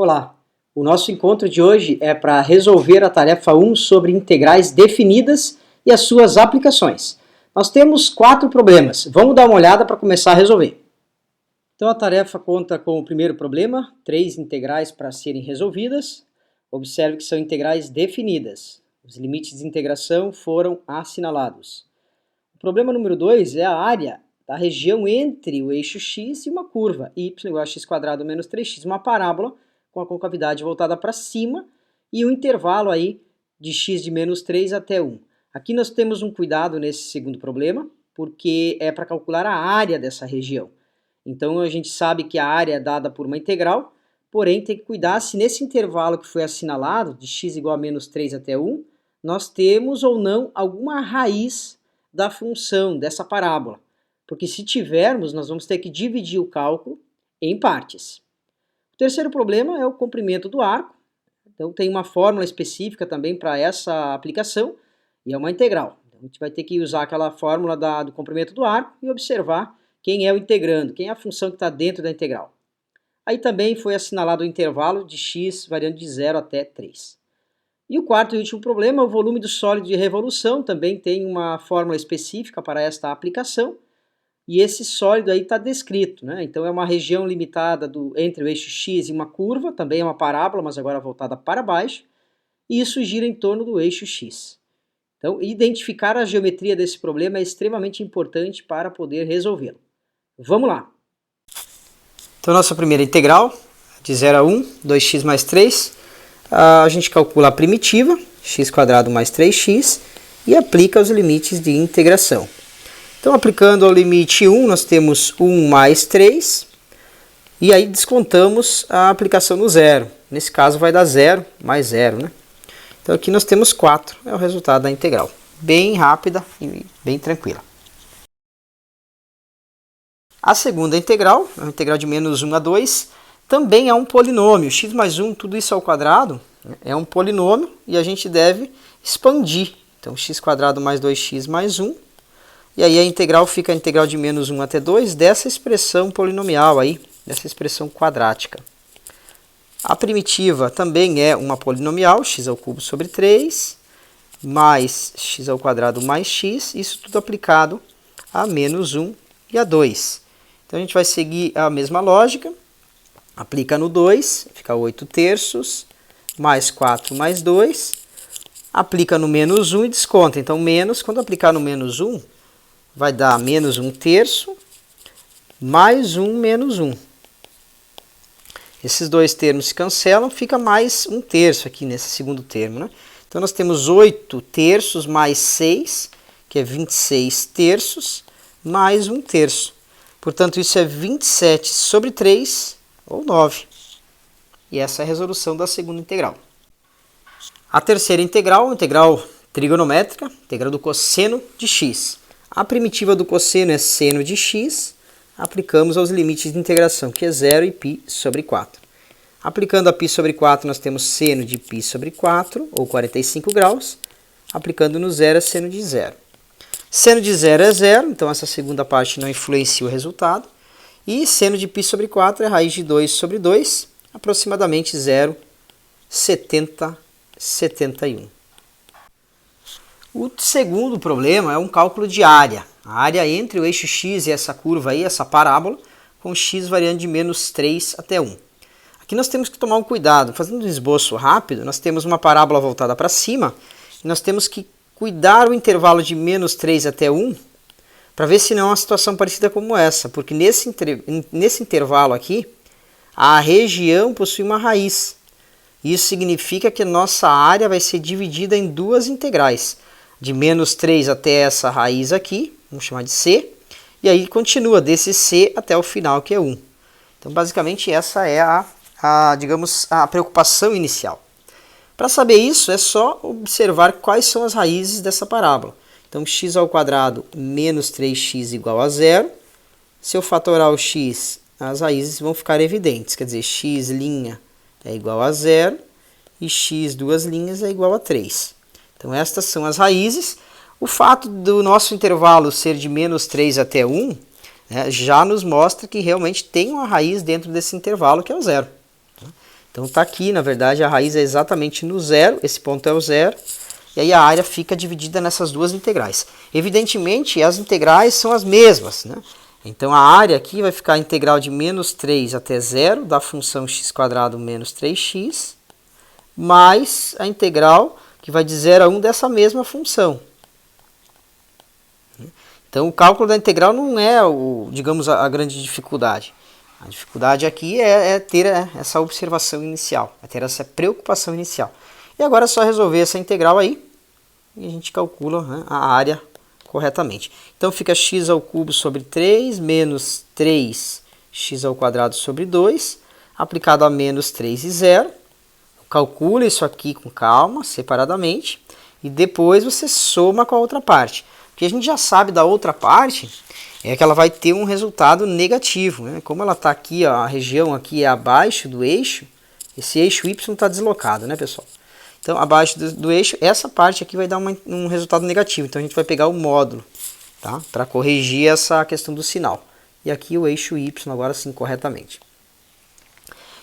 Olá, o nosso encontro de hoje é para resolver a tarefa 1 sobre integrais definidas e as suas aplicações. Nós temos 4 problemas, vamos dar uma olhada para começar a resolver. Então a tarefa conta com o primeiro problema, 3 integrais para serem resolvidas. Observe que são integrais definidas, os limites de integração foram assinalados. O problema número 2 é a área da região entre o eixo x e uma curva, y igual a x² menos 3x, uma parábola com a concavidade voltada para cima e um intervalo aí de x de menos 3 até 1. Aqui nós temos um cuidado nesse segundo problema, porque é para calcular a área dessa região. Então a gente sabe que a área é dada por uma integral, porém tem que cuidar se nesse intervalo que foi assinalado, de x igual a menos 3 até 1, nós temos ou não alguma raiz da função dessa parábola. Porque se tivermos, nós vamos ter que dividir o cálculo em partes. O terceiro problema é o comprimento do arco. Então tem uma fórmula específica também para essa aplicação e é uma integral. Então, a gente vai ter que usar aquela fórmula do comprimento do arco e observar quem é o integrando, quem é a função que está dentro da integral. Aí também foi assinalado o intervalo de x variando de 0 até 3. E o quarto e último problema é o volume do sólido de revolução. Também tem uma fórmula específica para esta aplicação. E esse sólido aí está descrito, né? Então é uma região limitada entre o eixo x e uma curva, também é uma parábola, mas agora voltada para baixo, e isso gira em torno do eixo x. Então, identificar a geometria desse problema é extremamente importante para poder resolvê-lo. Vamos lá! Então, nossa primeira integral, de 0 a 1, 2x mais 3, a gente calcula a primitiva, x² mais 3x, e aplica os limites de integração. Então, aplicando ao limite 1, nós temos 1 mais 3, e aí descontamos a aplicação no zero. Nesse caso vai dar 0 mais 0, né? Então aqui nós temos 4, é o resultado da integral. Bem rápida e bem tranquila. A segunda integral, a integral de menos 1 a 2, também é um polinômio. X mais 1, tudo isso ao quadrado, é um polinômio e a gente deve expandir. Então, x² mais 2x mais 1. E aí a integral fica a integral de menos 1 até 2 dessa expressão polinomial aí, dessa expressão quadrática. A primitiva também é uma polinomial, x³ sobre 3, mais x² mais x, isso tudo aplicado a menos 1 e a 2. Então a gente vai seguir a mesma lógica, aplica no 2, fica 8 terços, mais 4 mais 2, aplica no menos 1 e desconta. Então menos, quando aplicar no menos 1, vai dar menos 1 terço, mais 1 menos 1. Esses dois termos se cancelam, fica mais 1 terço aqui nesse segundo termo, né? Então nós temos 8 terços mais 6, que é 26 terços, mais 1 terço. Portanto, isso é 27 sobre 3, ou 9. E essa é a resolução da segunda integral. A terceira integral trigonométrica, integral do cosseno de x. A primitiva do cosseno é seno de x, aplicamos aos limites de integração, que é 0 e π sobre 4. Aplicando a π sobre 4, nós temos seno de π sobre 4, ou 45 graus. Aplicando no zero, é seno de 0. Seno de 0 é 0, então essa segunda parte não influencia o resultado. E seno de π sobre 4 é raiz de 2 sobre 2, aproximadamente 0,71. O segundo problema é um cálculo de área. A área entre o eixo x e essa curva aí, essa parábola, com x variando de menos 3 até 1. Aqui nós temos que tomar um cuidado. Fazendo um esboço rápido, nós temos uma parábola voltada para cima e nós temos que cuidar o intervalo de menos 3 até 1 para ver se não é uma situação parecida como essa, porque nesse intervalo aqui, a região possui uma raiz. Isso significa que a nossa área vai ser dividida em duas integrais. De menos 3 até essa raiz aqui, vamos chamar de C, e aí continua desse C até o final, que é 1. Então, basicamente, essa é digamos, a preocupação inicial. Para saber isso, é só observar quais são as raízes dessa parábola. Então, x² menos 3x igual a 0. Se eu fatorar o x, as raízes vão ficar evidentes. Quer dizer, x' é igual a 0 e x duas linhas é igual a 3. Então, estas são as raízes. O fato do nosso intervalo ser de menos 3 até 1, né, já nos mostra que realmente tem uma raiz dentro desse intervalo, que é o 0. Então está aqui, na verdade, a raiz é exatamente no zero, esse ponto é o zero, e aí a área fica dividida nessas duas integrais. Evidentemente, as integrais são as mesmas, né? Então a área aqui vai ficar a integral de menos 3 até zero da função x² menos 3x, mais a integral que vai de 0 a 1 dessa mesma função. Então o cálculo da integral não é, digamos, a grande dificuldade. A dificuldade aqui é ter essa observação inicial, é ter essa preocupação inicial. E agora é só resolver essa integral aí e a gente calcula, né, a área corretamente. Então fica x² sobre 3 menos 3x² sobre 2, aplicado a menos 3 e 0. Calcula isso aqui com calma, separadamente, e depois você soma com a outra parte. O que a gente já sabe da outra parte é que ela vai ter um resultado negativo, né? Como ela está aqui, ó, a região aqui é abaixo do eixo, esse eixo y está deslocado, né, pessoal? Então, abaixo do eixo, essa parte aqui vai dar um resultado negativo. Então, a gente vai pegar o módulo, tá? Para corrigir essa questão do sinal. E aqui o eixo y, agora sim, corretamente.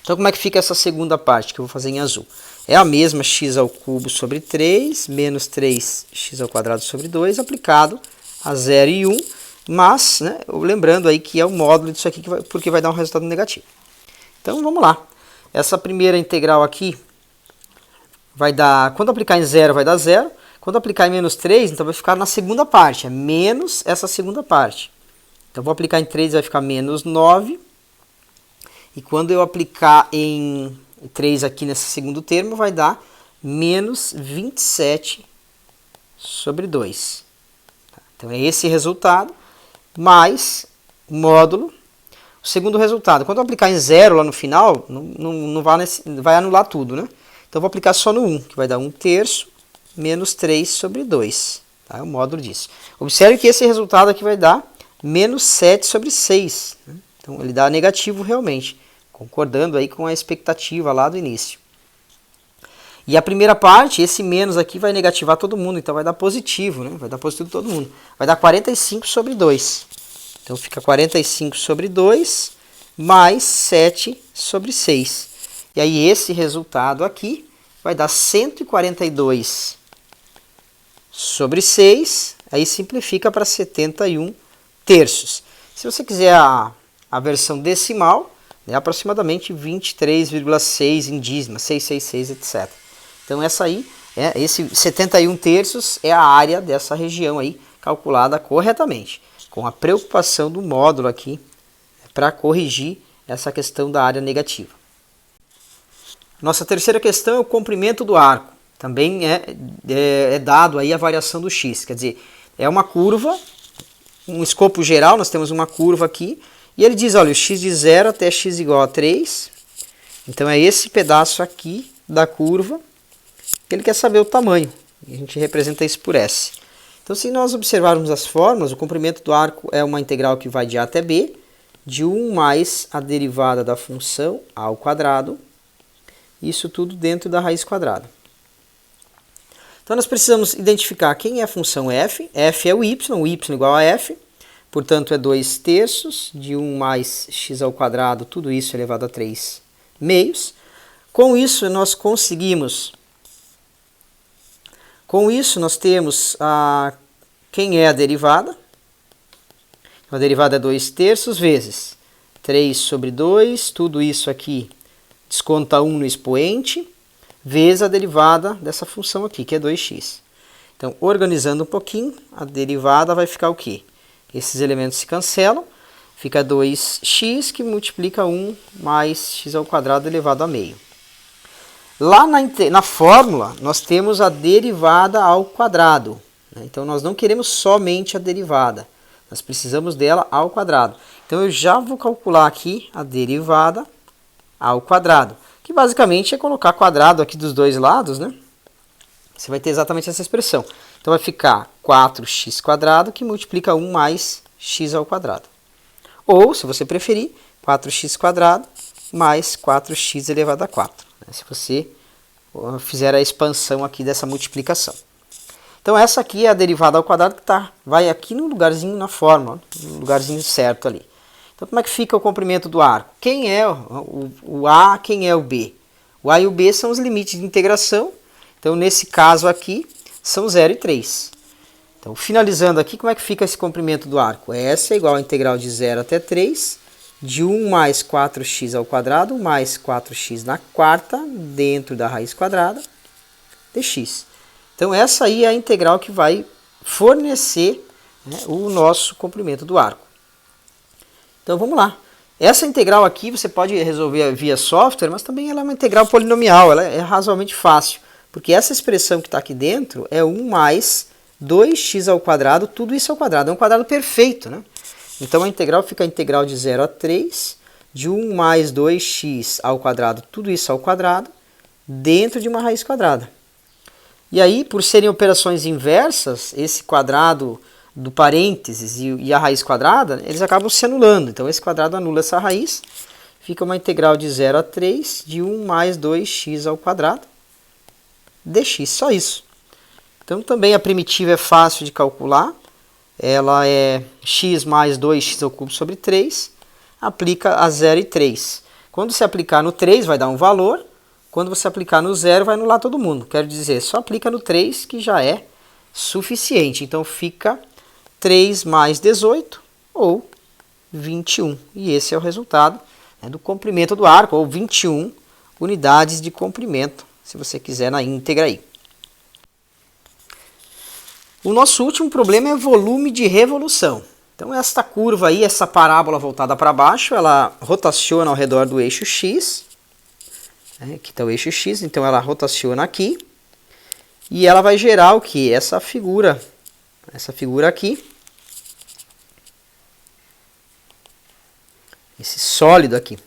Então, como é que fica essa segunda parte, que eu vou fazer em azul? É a mesma x³ sobre 3, menos 3x² sobre 2, aplicado a 0 e 1, mas, né, lembrando aí que é o módulo disso aqui, porque vai dar um resultado negativo. Então, vamos lá. Essa primeira integral aqui vai dar, quando aplicar em 0 vai dar 0, quando aplicar em menos 3, então vai ficar na segunda parte, é menos essa segunda parte. Então, vou aplicar em 3, vai ficar menos 9, e quando eu aplicar em 3 aqui nesse segundo termo, vai dar menos 27 sobre 2. Então, é esse resultado, mais módulo. O segundo resultado, quando eu aplicar em 0 lá no final, não vai anular tudo, né? Então, eu vou aplicar só no 1, que vai dar 1/3 menos 3 sobre 2. Tá? É o módulo disso. Observe que esse resultado aqui vai dar menos 7 sobre 6. Né? Então, ele dá negativo realmente, concordando aí com a expectativa lá do início. E a primeira parte, esse menos aqui vai negativar todo mundo, então vai dar positivo, né? Vai dar positivo todo mundo. Vai dar 45 sobre 2. Então fica 45 sobre 2 mais 7 sobre 6. E aí esse resultado aqui vai dar 142 sobre 6, aí simplifica para 71 terços. Se você quiser a versão decimal, é aproximadamente 23,6 em dízima, 666, etc. Então essa aí, esse 71 terços é a área dessa região aí, calculada corretamente, com a preocupação do módulo aqui, para corrigir essa questão da área negativa. Nossa terceira questão é o comprimento do arco. Também é dado aí a variação do x, quer dizer, é uma curva, um escopo geral, nós temos uma curva aqui, e ele diz, olha, o x de 0 até x igual a 3, então é esse pedaço aqui da curva, que ele quer saber o tamanho, e a gente representa isso por S. Então, se nós observarmos as fórmulas, o comprimento do arco é uma integral que vai de A até B, de 1 mais a derivada da função A ao quadrado, isso tudo dentro da raiz quadrada. Então, nós precisamos identificar quem é a função f. F é o y igual a f, portanto, é 2 terços de 1 mais x ao quadrado, tudo isso elevado a 3 meios. Com isso, nós temos quem é a derivada. A derivada é 2 terços vezes 3 sobre 2, tudo isso aqui desconta 1 no expoente, vezes a derivada dessa função aqui, que é 2x. Então, organizando um pouquinho, a derivada vai ficar o quê? Esses elementos se cancelam, fica 2x que multiplica 1 mais x ao quadrado elevado a meio. Lá na fórmula, nós temos a derivada ao quadrado. Né? Então, nós não queremos somente a derivada, nós precisamos dela ao quadrado. Então, eu já vou calcular aqui a derivada ao quadrado, que basicamente é colocar quadrado aqui dos dois lados, né? Você vai ter exatamente essa expressão. Então, vai ficar 4x² que multiplica 1 mais x ao quadrado. Ou, se você preferir, 4x² mais 4x elevado a 4. Né? Se você fizer a expansão aqui dessa multiplicação. Então, essa aqui é a derivada ao quadrado que vai aqui no lugarzinho na fórmula, no lugarzinho certo ali. Então, como é que fica o comprimento do arco? Quem é o A, quem é o B? O A e o B são os limites de integração. Então, nesse caso aqui, são 0 e 3. Então, finalizando aqui, como é que fica esse comprimento do arco? S é igual a integral de 0 até 3, de 1 mais 4x ao quadrado, mais 4x na quarta, dentro da raiz quadrada, dx. Então, essa aí é a integral que vai fornecer, né, o nosso comprimento do arco. Então, vamos lá. Essa integral aqui você pode resolver via software, mas também ela é uma integral polinomial, ela é razoavelmente fácil, porque essa expressão que está aqui dentro é 1 mais 2x ao quadrado, tudo isso ao quadrado, é um quadrado perfeito, né? Então a integral fica a integral de 0 a 3, de 1 mais 2x ao quadrado, tudo isso ao quadrado, dentro de uma raiz quadrada. E aí, por serem operações inversas, esse quadrado do parênteses e a raiz quadrada, eles acabam se anulando. Então, esse quadrado anula essa raiz. Fica uma integral de 0 a 3 de 1 mais 2x ao quadrado dx. Só isso. Então, também a primitiva é fácil de calcular. Ela é x mais 2x ao cubo sobre 3. Aplica a 0 e 3. Quando você aplicar no 3, vai dar um valor. Quando você aplicar no 0, vai anular todo mundo. Quero dizer, só aplica no 3, que já é suficiente. Então, fica 3 mais 18, ou 21. E esse é o resultado, né, do comprimento do arco, ou 21 unidades de comprimento, se você quiser na íntegra aí. O nosso último problema é volume de revolução. Então, esta curva aí, essa parábola voltada para baixo, ela rotaciona ao redor do eixo x. Aqui está o eixo x, então ela rotaciona aqui. E ela vai gerar o que? Essa figura aqui. Esse sólido aqui.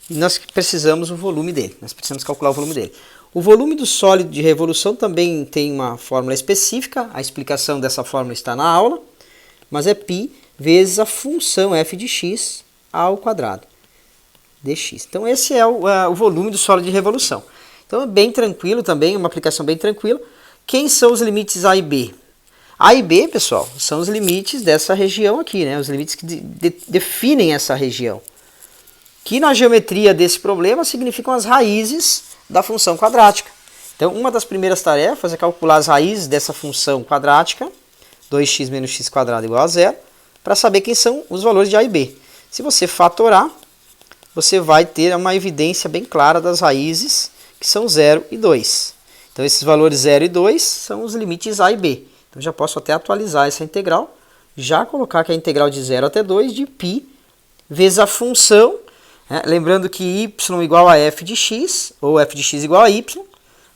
E nós precisamos o volume dele. Nós precisamos calcular o volume dele. O volume do sólido de revolução também tem uma fórmula específica. A explicação dessa fórmula está na aula. Mas é π vezes a função f de x ao quadrado dx. Então esse é o volume do sólido de revolução. Então é bem tranquilo também, uma aplicação bem tranquila. Quem são os limites A e B? A e B, pessoal, são os limites dessa região aqui, né? Os limites que definem essa região. Que na geometria desse problema significam as raízes da função quadrática. Então, uma das primeiras tarefas é calcular as raízes dessa função quadrática, 2x menos x quadrado igual a 0, para saber quem são os valores de A e B. Se você fatorar, você vai ter uma evidência bem clara das raízes, que são 0 e 2. Então, esses valores 0 e 2 são os limites A e B. Então, já posso até atualizar essa integral, já colocar que a integral de 0 até 2 de π vezes a função, né? Lembrando que y igual a f de x, ou f de x igual a y,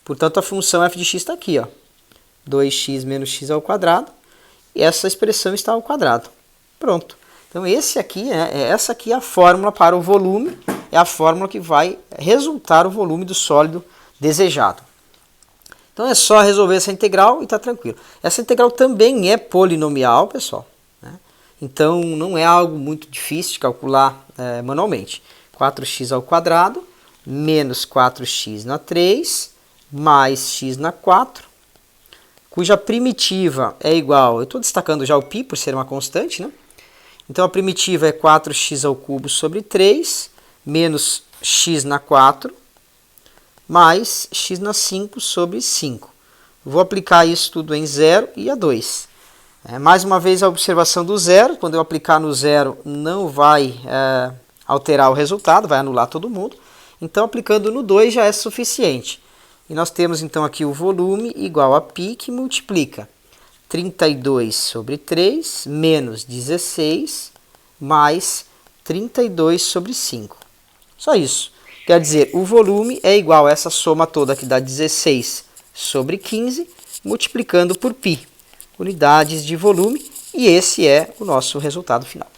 portanto, a função f de x está aqui, ó, 2x menos x ao quadrado, e essa expressão está ao quadrado. Pronto. Então, essa aqui é a fórmula para o volume, é a fórmula que vai resultar o volume do sólido desejado. Então, é só resolver essa integral e está tranquilo. Essa integral também é polinomial, pessoal, né? Então, não é algo muito difícil de calcular manualmente. 4x ao quadrado menos 4x na 3 mais x na 4, cuja primitiva é igual, eu estou destacando já o π por ser uma constante, né? Então, a primitiva é 4x ao cubo sobre 3, menos x na 4, mais x na 5 sobre 5. Vou aplicar isso tudo em 0 e a 2. Mais uma vez a observação do zero, quando eu aplicar no zero não vai alterar o resultado, vai anular todo mundo. Então, aplicando no 2 já é suficiente. E nós temos então aqui o volume igual a π, que multiplica 32 sobre 3 menos 16 mais 32 sobre 5. Só isso. Quer dizer, o volume é igual a essa soma toda que dá 16 sobre 15, multiplicando por π, unidades de volume, e esse é o nosso resultado final.